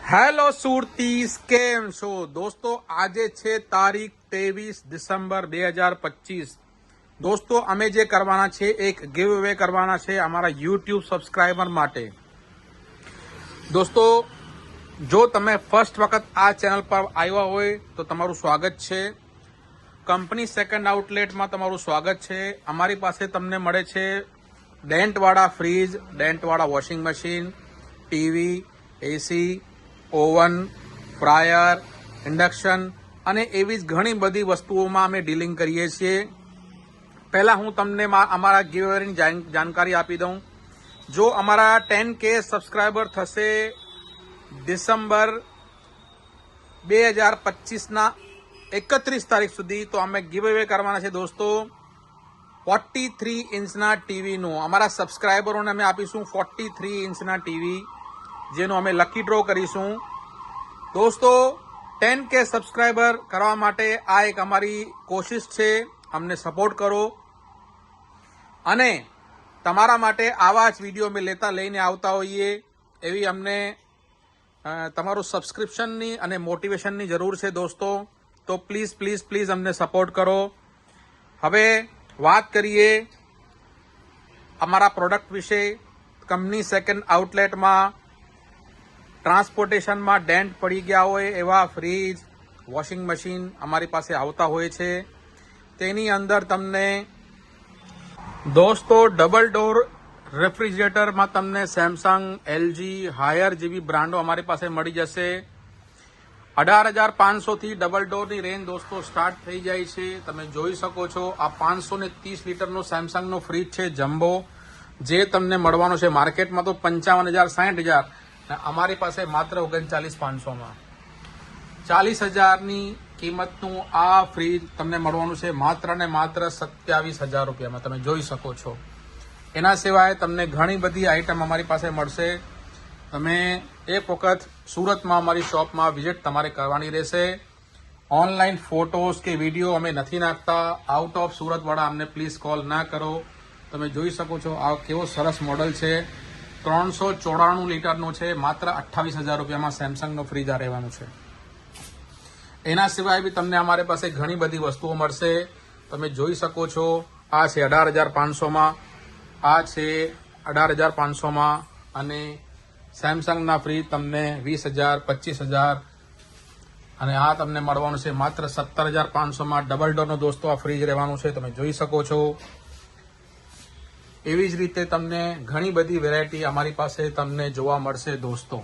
Hello સુરતીસ, કેમ છો દોસ્તો? આજે છે તારીખ 23 ડિસેમ્બર 2025। દોસ્તો, અમે જે કરવાના છે એક ગીવ અવે કરવાના છે અમારા યુટ્યુબ સબસ્ક્રાઈબર માટે। દોસ્તો, જો તમે ફર્સ્ટ વખત આ ચેનલ પર આવ્યા હોય તો તમારું સ્વાગત છે। કંપની સેકન્ડ આઉટલેટમાં તમારું સ્વાગત છે। અમારી પાસે તમને મળે છે ડેન્ટવાળા ફ્રીજ, ડેન્ટવાળા વોશિંગ મશીન, ટીવી, એસી, ઓવન, ફ્રાયર, ઇન્ડક્શન અને એવી જ ઘણી બધી વસ્તુઓમાં અમે ડીલિંગ કરીએ છીએ। પહેલા હું તમને અમારા ગીવઅવેની જાણકારી આપી દઉં। જો અમારા 10K સબસ્ક્રાઈબર થશે ડિસેમ્બર 2025ના 31 તારીખ સુધી, તો અમે ગીવઅવે કરવાના છે દોસ્તો 43 ઇંચના ટીવીનું। અમારા સબસ્ક્રાઈબરોને અમે આપીશું 43 ઇંચના ટીવી, જેનું અમે લકી ડ્રો કરીશું। દોસ્તો, 10K સબસ્ક્રાઈબર કરવા માટે આ એક અમારી કોશિશ છે। અમને સપોર્ટ કરો અને તમારા માટે આવા જ વિડીયો અમે લઈને આવતા હોઈએ એવી અમને તમારું સબસ્ક્રિપ્શનની અને મોટિવેશનની જરૂર છે દોસ્તો। તો પ્લીઝ પ્લીઝ પ્લીઝ અમને સપોર્ટ કરો। હવે વાત કરીએ અમારા પ્રોડક્ટ વિશે। કંપની સેકન્ડ આઉટલેટમાં ટ્રાન્સપોર્ટેશનમાં ડેન્ટ પડી ગયા હોય એવા ફ્રીજ, વોશિંગ મશીન અમારી પાસે આવતા હોય છે। તેની અંદર તમને દોસ્તો ડબલ ડોર રેફ્રિજરેટરમાં તમને સેમસંગ, એલજી, હાયર જેવી બ્રાન્ડો અમારી પાસે મળી જશે। 18,500 થી ડબલ ડોરની રેન્જ દોસ્તો સ્ટાર્ટ થઈ જાય છે। તમે જોઈ શકો છો આ 530 લીટરનો સેમસંગનો ફ્રીજ છે જમ્બો, જે તમને મળવાનો છે માર્કેટમાં તો 55,000, 60,000, અમારી પાસે માત્ર 39,500માં 40,000ની કિંમતનું આ ફ્રીજ તમને મળવાનું છે માત્ર ને માત્ર 27,000 રૂપિયામાં। તમે જોઈ શકો છો। એના સિવાય તમને ઘણી બધી આઈટમ અમારી પાસે મળશે। તમે એક વખત સુરતમાં અમારી શોપમાં વિઝિટ તમારે કરવાની રહેશે। ઓનલાઈન ફોટોઝ કે વિડીયો અમે નથી નાખતા। આઉટ ઓફ સુરતવાળા અમને પ્લીઝ કોલ ના કરો। તમે જોઈ શકો છો આ કેવો સરસ મોડલ છે, 394 લીટરનું છે, માત્ર 28,000 રૂપિયામાં સેમસંગનો ફ્રીજ આ રહેવાનું છે। એના સિવાય બી તમને અમારી પાસે ઘણી બધી વસ્તુઓ મળશે। તમે જોઈ શકો છો આ છે 18,500માં, આ છે 18,500માં, અને સેમસંગના ફ્રીજ તમને 20,000, 25,000, અને આ તમને મળવાનું છે માત્ર 17,500માં। ડબલ ડોરનો દોસ્તો આ ફ્રીજ રહેવાનું છે, તમે જોઈ શકો છો। એવી જ રીતે તમને ઘણી બધી વેરાયટી અમારી પાસે તમને જોવા મળશે દોસ્તો।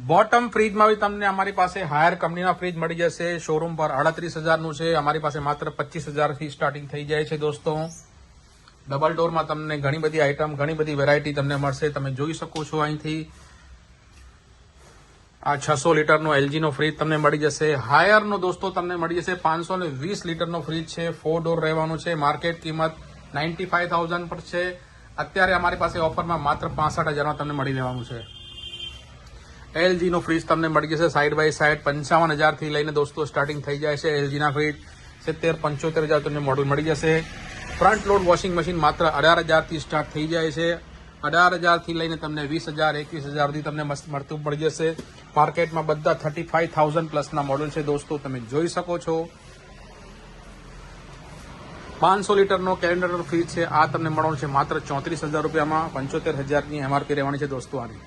બોટમ ફ્રીજમાં બી તમને અમારી પાસે હાયર કંપનીના ફ્રીજ મળી જશે। શોરૂમ પર 38,000નું છે, અમારી પાસે માત્ર 25,000થી સ્ટાર્ટિંગ થઈ જાય છે દોસ્તો। ડબલ ડોરમાં તમને ઘણી બધી આઈટમ, ઘણી બધી વેરાયટી તમને મળશે, તમે જોઈ શકો છો। અહીંથી આ 600 લીટરનો એલજીનો ફ્રીજ તમને મળી જશે। હાયરનો દોસ્તો તમને મળી જશે 520 લીટરનો ફ્રીજ છે, 4 ડોર રહેવાનું છે। માર્કેટ કિંમત 95,000 પર છે, અત્યારે અમારી પાસે ઓફરમાં માત્ર 65,000માં તમને મળી રહેવાનું છે। એલજીનો ફ્રીજ તમને મળી જશે સાઇડ બાય સાઇડ 55,000થી લઈને દોસ્તો સ્ટાર્ટિંગ થઈ જાય છે। એલજીના ફ્રીજ 70-75,000 તમને મોડલ મળી જશે। ફ્રન્ટ લોડ વોશિંગ મશીન માત્ર 18,000થી સ્ટાર્ટ થઈ જાય છે। 18,000થી લઈને તમને 20,000, 21,000 સુધી તમને મસ્ત મળતું મળી જશે। માર્કેટમાં બધા 35,000 પ્લસના મોડલ છે દોસ્તો, તમે જોઈ શકો છો। 500 લીટરનો કેલેન્ડર ફ્રીજ છે, આ તમને મળવાનું છે માત્ર 34,000 રૂપિયામાં। 75,000ની એમઆરપી રહેવાની છે દોસ્તો આની।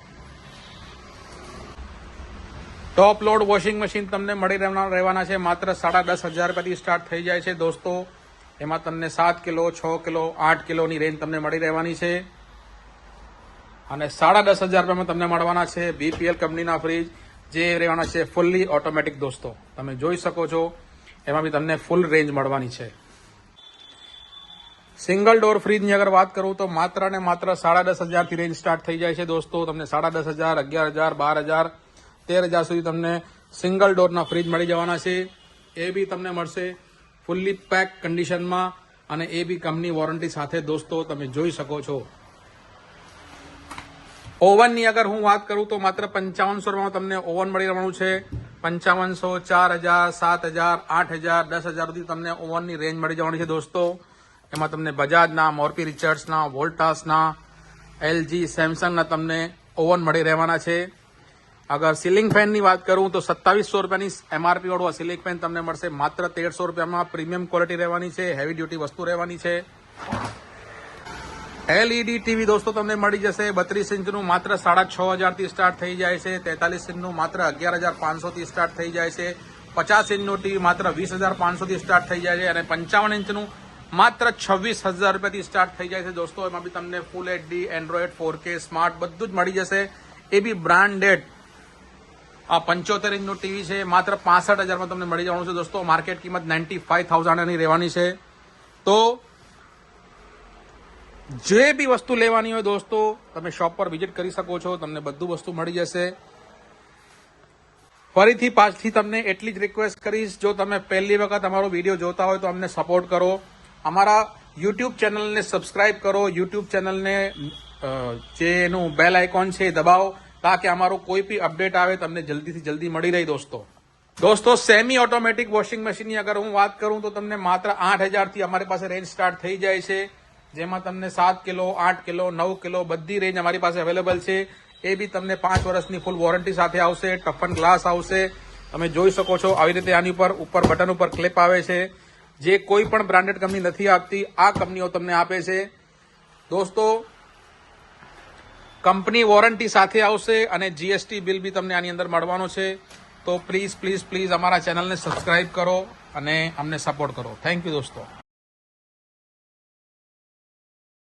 ટોપ લોડ વોશિંગ મશીન તમને મળી રહેવાના છે માત્ર 10,500 રૂપિયાથી સ્ટાર્ટ થઈ જાય છે દોસ્તો। એમાં તમને 7 કિલો, 6 કિલો, 8 કિલોની રેન્જ તમને મળી રહેવાની છે, અને 10,500 રૂપિયામાં તમને મળવાના છે બીપીએલ કંપનીના ફ્રીજ, જે રહેવાના છે ફુલ્લી ઓટોમેટિક દોસ્તો, તમે જોઈ શકો છો। એમાં બી તમને ફૂલ રેન્જ મળવાની છે। સિંગલ ડોર ફ્રીજની અગર વાત કરું તો માત્ર ને માત્ર 10,500થી રેન્જ સ્ટાર્ટ થઈ જાય છે દોસ્તો। તમને 10,500, 11,000, 12,000, 13,000 સુધી તમને સિંગલ ડોરના ફ્રીજ મળી જવાના છે। એ બી તમને મળશે ફુલ્લી પેક કન્ડિશનમાં, અને એ બી કંપની વોરંટી સાથે દોસ્તો, તમે જોઈ શકો છો। ઓવનની અગર હું વાત કરું તો માત્ર 5500 રૂપિયામાં તમને ઓવન મળી રહેવાનું છે। 5500, 4,000, 7,000, 8,000, 10,000 સુધી તમને ઓવનની રેન્જ મળી જવાની છે દોસ્તો। એમાં તમને બજાજના, મોરપી રિચર્ડ્સના, વોલ્ટાસના, એલજી, સેમસંગના તમને ઓવન મળી રહેવાના છે। અગર સીલિંગ ફેનની વાત કરું તો 2700 રૂપિયાની એમઆરપી વાળું આ સીલિંગ ફેન તમને મળશે માત્ર 1300 રૂપિયામાં. પ્રીમિયમ ક્વોલિટી રહેવાની છે, હેવી ડ્યુટી વસ્તુ રહેવાની છે. એલઈડી ટીવી દોસ્તો તમને મળી જશે 32 ઇંચનું માત્ર 6500 થી સ્ટાર્ટ થઈ જાય છે. 43 ઇંચનું માત્ર 11500 થી સ્ટાર્ટ થઈ જાય છે. 50 ઇંચનું ટીવી માત્ર 20500 થી સ્ટાર્ટ થઈ જાય છે અને 55 ઇંચનું માત્ર 26000 રૂપિયાથી સ્ટાર્ટ થઈ જાય છે દોસ્તો. એમાં બી તમને full HD, Android, 4K, smart બધું જ મળી જશે. એ બી બ્રાન્ડેડ. આ 75 ઇંચનું ટીવી છે માત્ર 65000માં તમને મળી જવાનું છે દોસ્તો. માર્કેટ કિંમત 95000 ની રહેવાની છે. તો જે બી વસ્તુ લેવાની હોય દોસ્તો તમે શોપ પર વિઝિટ કરી શકો છો, તમને બધું વસ્તુ મળી જશે. ફરીથી પાછથી તમને એટલી જ રિક્વેસ્ટ કરીશ, જો તમે પહેલી વખત અમારો વિડીયો જોતા હોય તો અમને સપોર્ટ કરો, અમારા યુટ્યુબ ચેનલને સબસ્ક્રાઇબ કરો, યુટ્યુબ ચેનલને જે એનું બેલ આઇકોન છે એ દબાવો તાકે અમારું કોઈ બી અપડેટ આવે તમને જલ્દીથી જલ્દી મળી રહી દોસ્તો. સેમી ઓટોમેટિક વોશિંગ મશીનની અગર હું વાત કરું તો તમને માત્ર 8000 થી અમારી પાસે રેન્જ સ્ટાર્ટ થઈ જાય છે, જેમાં તમને 7 કિલો, 8 કિલો, 9 કિલો બધી રેન્જ અમારી પાસે અવેલેબલ છે. એ બી તમને 5 વર્ષની ફૂલ વોરંટી સાથે આવશે. ટફન ગ્લાસ આવશે, તમે જોઈ શકો છો. આવી રીતે આની ઉપર બટન ઉપર ક્લિપ આવે છે, જે કોઈ પણ બ્રાન્ડેડ કંપની નથી આપતી, આ કંપનીઓ તમને આપે છે દોસ્તો. કંપની વોરંટી સાથે આવશે અને જીએસટી બિલ બી તમને આની અંદર મળવાનો છે. તો પ્લીઝ અમારા ચેનલને સબસ્ક્રાઇબ કરો અને અમને સપોર્ટ કરો. થેન્ક યુ દોસ્તો.